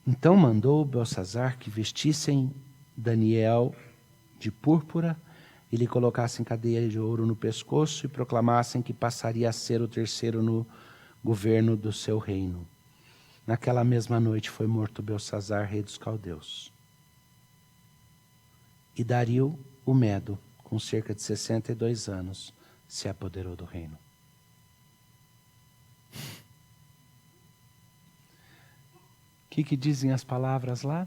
Então mandou Belsazar que vestissem Daniel de púrpura e lhe colocassem cadeia de ouro no pescoço e proclamassem que passaria a ser o terceiro no governo do seu reino. Naquela mesma noite foi morto Belsazar, rei dos caldeus. E Dario, o Medo, com cerca de 62 anos, se apoderou do reino. O que dizem as palavras lá?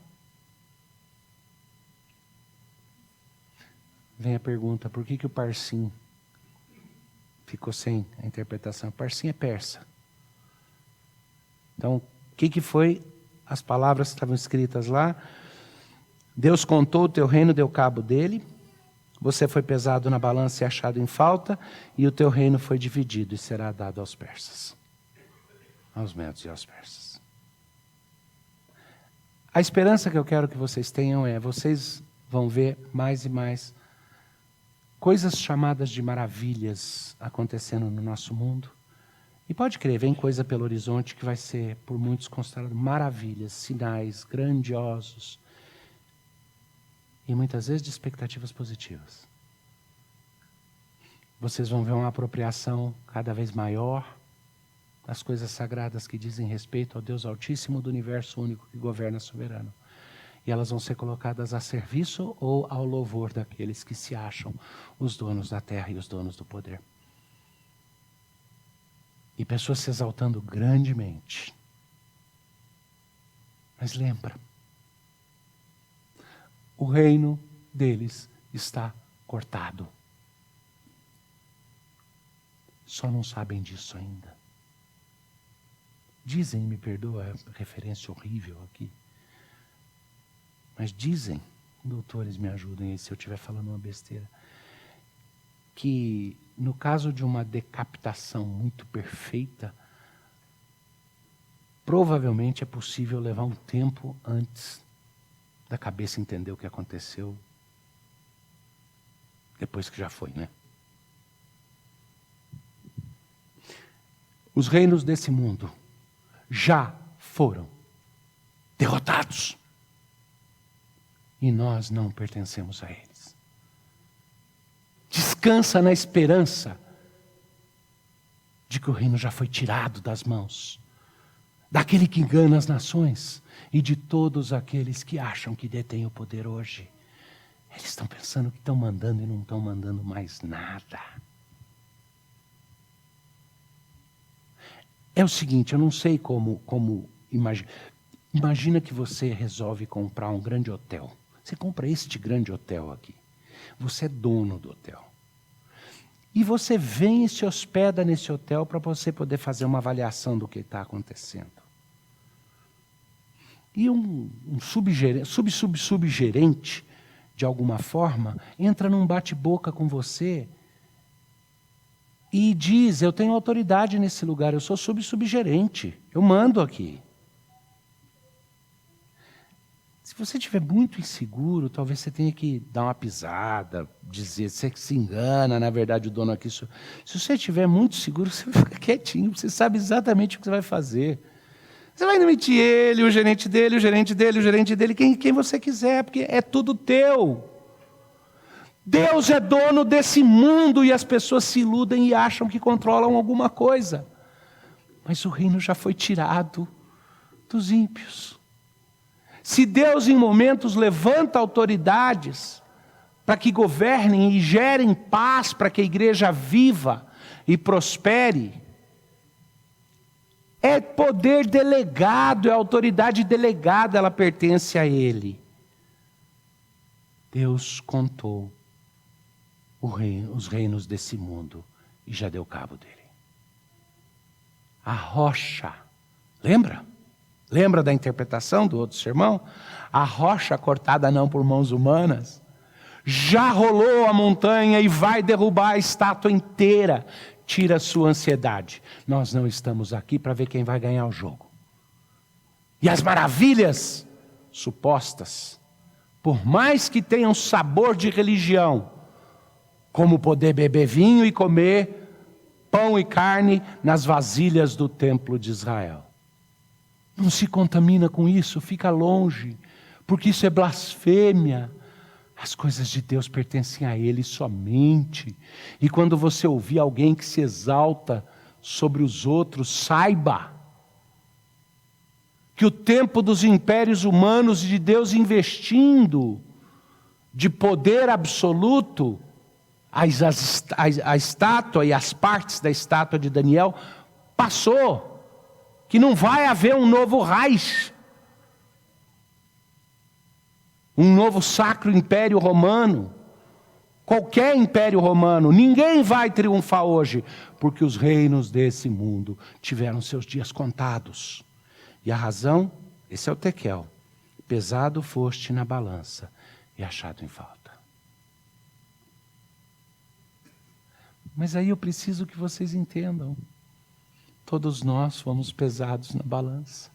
Vem a pergunta, por que o Parsim ficou sem a interpretação? O Parsim é persa. Então, o que foi as palavras que estavam escritas lá? Deus contou o teu reino, deu cabo dele. Você foi pesado na balança e achado em falta. E o teu reino foi dividido e será dado aos persas. Aos medos e aos persas. A esperança que eu quero que vocês tenham é, vocês vão ver mais e mais coisas chamadas de maravilhas acontecendo no nosso mundo. E pode crer, vem coisa pelo horizonte que vai ser por muitos considerado maravilhas, sinais grandiosos. E muitas vezes de expectativas positivas. Vocês vão ver uma apropriação cada vez maior das coisas sagradas que dizem respeito ao Deus Altíssimo do universo único que governa soberano. E elas vão ser colocadas a serviço ou ao louvor daqueles que se acham os donos da terra e os donos do poder. E pessoas se exaltando grandemente. Mas lembra, o reino deles está cortado. Só não sabem disso ainda. Dizem, me perdoa a referência horrível aqui, mas dizem, doutores me ajudem aí se eu estiver falando uma besteira, que no caso de uma decapitação muito perfeita, provavelmente é possível levar um tempo antes da cabeça entender o que aconteceu, depois que já foi, né? Os reinos desse mundo já foram derrotados. E nós não pertencemos a eles. Descansa na esperança de que o reino já foi tirado das mãos daquele que engana as nações e de todos aqueles que acham que detêm o poder hoje. Eles estão pensando que estão mandando e não estão mandando mais nada. É o seguinte, eu não sei como imaginar. Imagina que você resolve comprar um grande hotel. Você compra este grande hotel aqui. Você é dono do hotel. E você vem e se hospeda nesse hotel para você poder fazer uma avaliação do que está acontecendo. E um subgerente, de alguma forma, entra num bate-boca com você e diz, eu tenho autoridade nesse lugar, eu sou subgerente, eu mando aqui. Se você estiver muito inseguro, talvez você tenha que dar uma pisada, dizer, você se engana, na verdade o dono aqui... Se você estiver muito seguro, você fica quietinho, você sabe exatamente o que você vai fazer. Você vai demitir ele, o gerente dele, o gerente dele, o gerente dele, quem você quiser, porque é tudo teu. Deus é dono desse mundo e as pessoas se iludem e acham que controlam alguma coisa. Mas o reino já foi tirado dos ímpios. Se Deus em momentos levanta autoridades para que governem e gerem paz para que a igreja viva e prospere, é poder delegado, é autoridade delegada, ela pertence a Ele. Deus contou os reinos desse mundo e já deu cabo dele. A rocha, lembra? Lembra da interpretação do outro sermão? A rocha cortada não por mãos humanas, já rolou a montanha e vai derrubar a estátua inteira. Tira a sua ansiedade. Nós não estamos aqui para ver quem vai ganhar o jogo. E as maravilhas supostas, por mais que tenham sabor de religião, como poder beber vinho e comer pão e carne nas vasilhas do templo de Israel. Não se contamina com isso, fica longe, porque isso é blasfêmia. As coisas de Deus pertencem a Ele somente. E quando você ouvir alguém que se exalta sobre os outros, saiba que o tempo dos impérios humanos e de Deus investindo de poder absoluto, a estátua e as partes da estátua de Daniel passou. Que não vai haver um novo Reich, um novo sacro império romano, qualquer império romano. Ninguém vai triunfar hoje, porque os reinos desse mundo tiveram seus dias contados. E a razão, esse é o tekel: pesado foste na balança e achado em falta. Mas aí eu preciso que vocês entendam. Todos nós fomos pesados na balança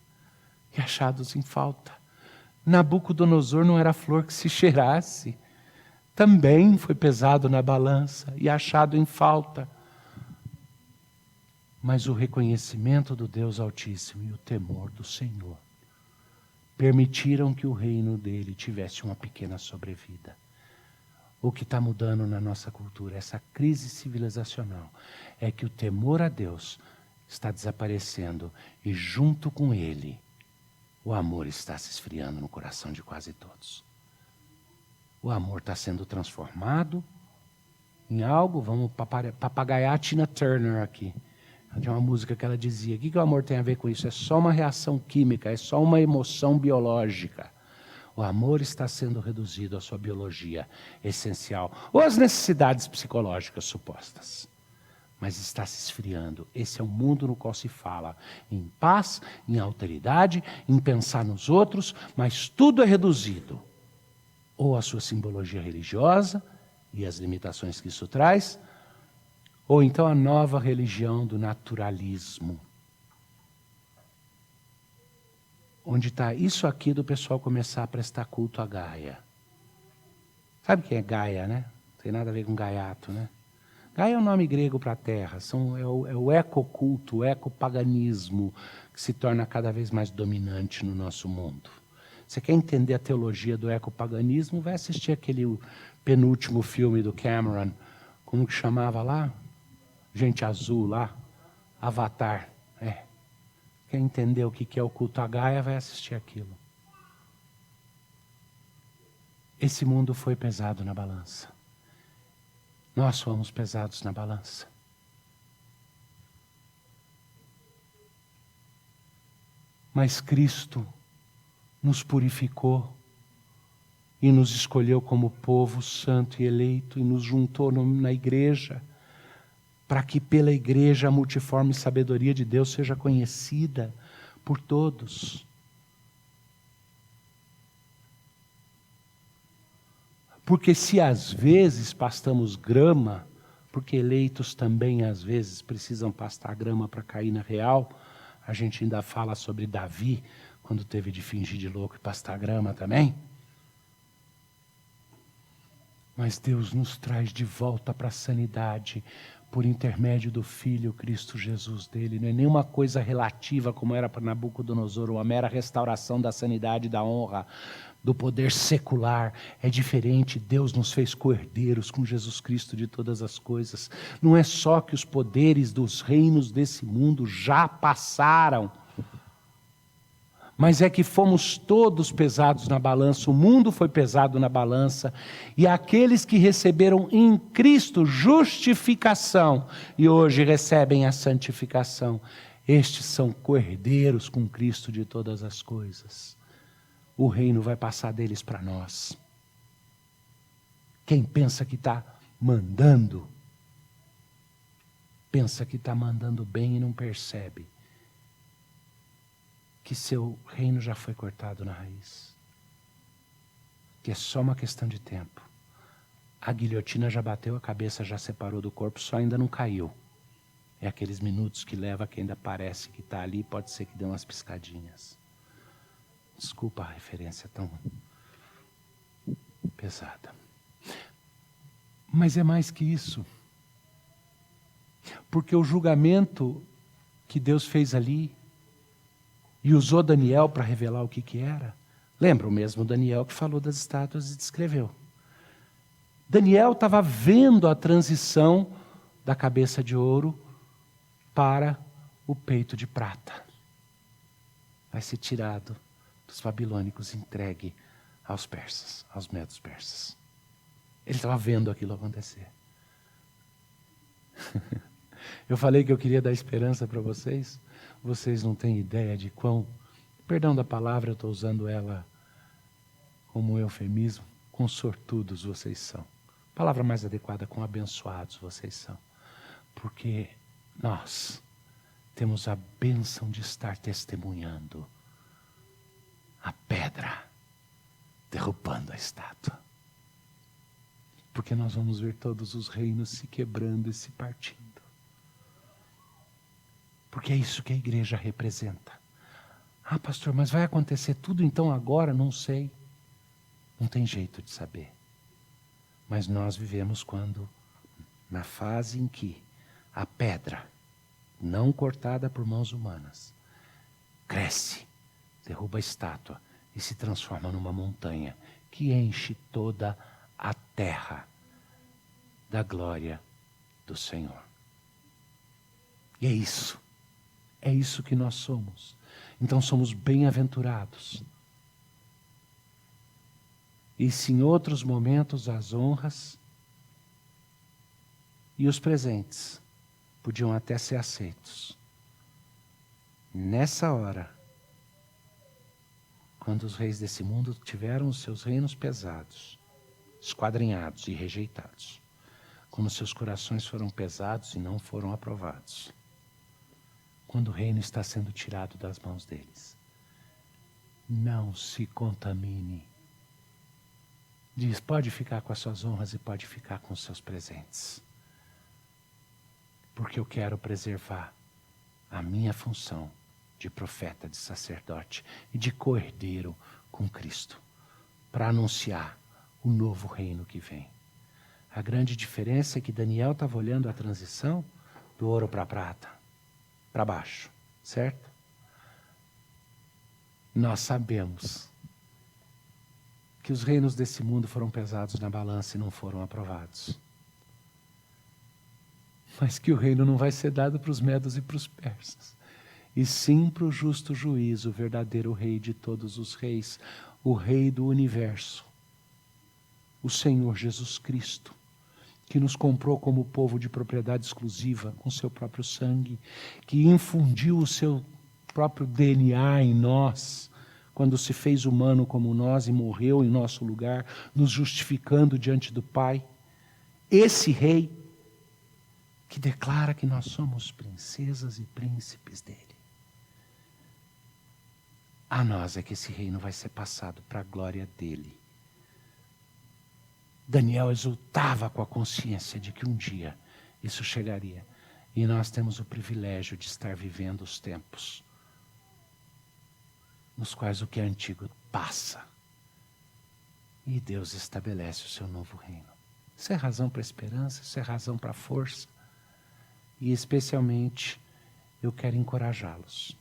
e achados em falta. Nabucodonosor não era flor que se cheirasse. Também foi pesado na balança e achado em falta. Mas o reconhecimento do Deus Altíssimo e o temor do Senhor permitiram que o reino dele tivesse uma pequena sobrevida. O que está mudando na nossa cultura, essa crise civilizacional, é que o temor a Deus está desaparecendo e junto com ele o amor está se esfriando no coração de quase todos. O amor está sendo transformado em algo, vamos papagaiar a Tina Turner aqui. Tinha uma música que ela dizia: o que o amor tem a ver com isso? É só uma reação química, é só uma emoção biológica. O amor está sendo reduzido à sua biologia essencial, ou às necessidades psicológicas supostas. Mas está se esfriando. Esse é o mundo no qual se fala em paz, em alteridade, em pensar nos outros, mas tudo é reduzido ou à sua simbologia religiosa e as limitações que isso traz, ou então a nova religião do naturalismo. Onde está isso aqui do pessoal começar a prestar culto a Gaia. Sabe quem é Gaia, né? Não tem nada a ver com gaiato, né? Gaia é o nome grego para a terra, é o ecoculto, o ecopaganismo que se torna cada vez mais dominante no nosso mundo. Você quer entender a teologia do ecopaganismo? Vai assistir aquele penúltimo filme do Cameron, como que chamava lá? Gente azul lá, Avatar. Quer entender o que é o culto a Gaia? Vai assistir aquilo. Esse mundo foi pesado na balança. Nós fomos pesados na balança. Mas Cristo nos purificou e nos escolheu como povo santo e eleito e nos juntou na igreja, para que pela igreja a multiforme sabedoria de Deus seja conhecida por todos. Porque se às vezes pastamos grama, porque eleitos também às vezes precisam pastar grama para cair na real, a gente ainda fala sobre Davi, quando teve de fingir de louco e pastar grama também. Mas Deus nos traz de volta para a sanidade, por intermédio do Filho Cristo Jesus dele. Não é nenhuma coisa relativa como era para Nabucodonosor, uma mera restauração da sanidade e da honra, do poder secular. É diferente. Deus nos fez co-herdeiros com Jesus Cristo de todas as coisas. Não é só que os poderes dos reinos desse mundo já passaram, mas é que fomos todos pesados na balança. O mundo foi pesado na balança, e aqueles que receberam em Cristo justificação e hoje recebem a santificação, estes são co-herdeiros com Cristo de todas as coisas. O reino vai passar deles para nós. Quem pensa que está mandando pensa que está mandando bem e não percebe que seu reino já foi cortado na raiz. Que é só uma questão de tempo. A guilhotina já bateu, a cabeça já separou do corpo, só ainda não caiu. É aqueles minutos que leva que ainda parece que está ali, pode ser que dê umas piscadinhas. Desculpa a referência tão pesada. Mas é mais que isso. Porque o julgamento que Deus fez ali e usou Daniel para revelar o que era. Lembra o mesmo Daniel que falou das estátuas e descreveu. Daniel estava vendo a transição da cabeça de ouro para o peito de prata. Vai ser tirado dos babilônicos, entregue aos persas, aos medos persas. Ele estava vendo aquilo acontecer. Eu falei que eu queria dar esperança para vocês. Vocês não têm ideia de quão, perdão da palavra, eu estou usando ela como um eufemismo, quão sortudos vocês são. Palavra mais adequada, quão abençoados vocês são. Porque nós temos a bênção de estar testemunhando a pedra derrubando a estátua. Porque nós vamos ver todos os reinos se quebrando e se partindo. Porque é isso que a igreja representa. Ah, pastor, mas vai acontecer tudo então agora? Não sei. Não tem jeito de saber. Mas nós vivemos na fase em que a pedra, não cortada por mãos humanas, cresce, derruba a estátua e se transforma numa montanha que enche toda a terra da glória do Senhor. E é isso que nós somos. Então somos bem-aventurados. E se em outros momentos as honras e os presentes podiam até ser aceitos, nessa hora, quando os reis desse mundo tiveram os seus reinos pesados, esquadrinhados e rejeitados, quando seus corações foram pesados e não foram aprovados, quando o reino está sendo tirado das mãos deles, não se contamine. Diz, pode ficar com as suas honras e pode ficar com os seus presentes. Porque eu quero preservar a minha função de profeta, de sacerdote e de cordeiro com Cristo, para anunciar o novo reino que vem. A grande diferença é que Daniel estava olhando a transição do ouro para a prata, para baixo, certo? Nós sabemos que os reinos desse mundo foram pesados na balança e não foram aprovados. Mas que o reino não vai ser dado para os medos e para os persas, e sim para o justo juiz, o verdadeiro rei de todos os reis, o rei do universo, o Senhor Jesus Cristo, que nos comprou como povo de propriedade exclusiva com seu próprio sangue, que infundiu o seu próprio DNA em nós, quando se fez humano como nós e morreu em nosso lugar, nos justificando diante do Pai. Esse rei que declara que nós somos princesas e príncipes dele. A nós é que esse reino vai ser passado para a glória dele. Daniel exultava com a consciência de que um dia isso chegaria. E nós temos o privilégio de estar vivendo os tempos nos quais o que é antigo passa. E Deus estabelece o seu novo reino. Isso é razão para a esperança, isso é razão para a força. E especialmente, eu quero encorajá-los.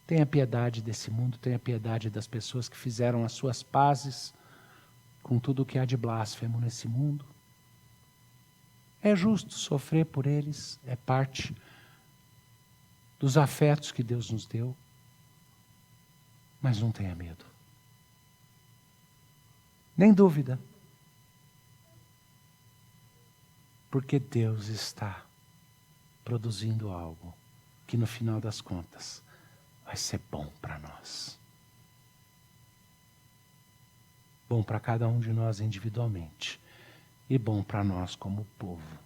Tenha piedade desse mundo, tenha piedade das pessoas que fizeram as suas pazes com tudo o que há de blasfemo nesse mundo. É justo sofrer por eles, é parte dos afetos que Deus nos deu. Mas não tenha medo. Nem dúvida. Porque Deus está produzindo algo que no final das contas vai ser bom para nós. Bom para cada um de nós individualmente. E bom para nós como povo.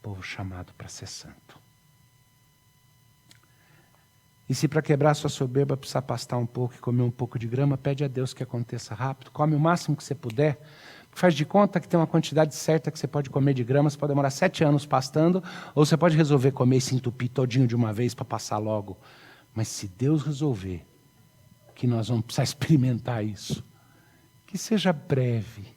povo chamado para ser santo. E se para quebrar sua soberba precisar pastar um pouco e comer um pouco de grama, pede a Deus que aconteça rápido. Come o máximo que você puder. Faz de conta que tem uma quantidade certa que você pode comer de grama. Você pode demorar 7 anos pastando, ou você pode resolver comer e se entupir todinho de uma vez para passar logo. Mas se Deus resolver que nós vamos precisar experimentar isso, que seja breve,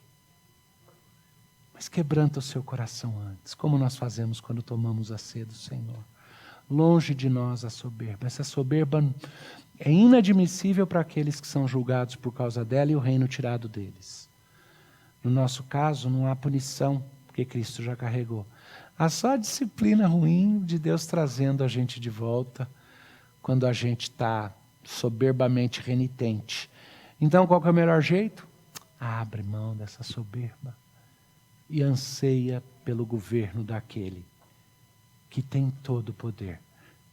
mas quebranta o seu coração antes, como nós fazemos quando tomamos a ceia do Senhor. Longe de nós a soberba. Essa soberba é inadmissível para aqueles que são julgados por causa dela e o reino tirado deles. No nosso caso, não há punição, porque Cristo já carregou. Há só a disciplina ruim de Deus trazendo a gente de volta quando a gente está soberbamente renitente. Então, qual que é o melhor jeito? Abre mão dessa soberba e anseia pelo governo daquele que tem todo o poder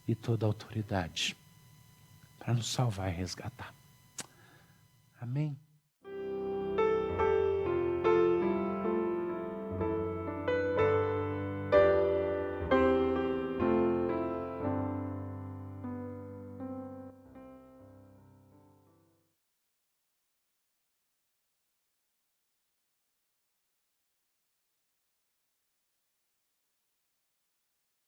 e toda a autoridade para nos salvar e resgatar. Amém?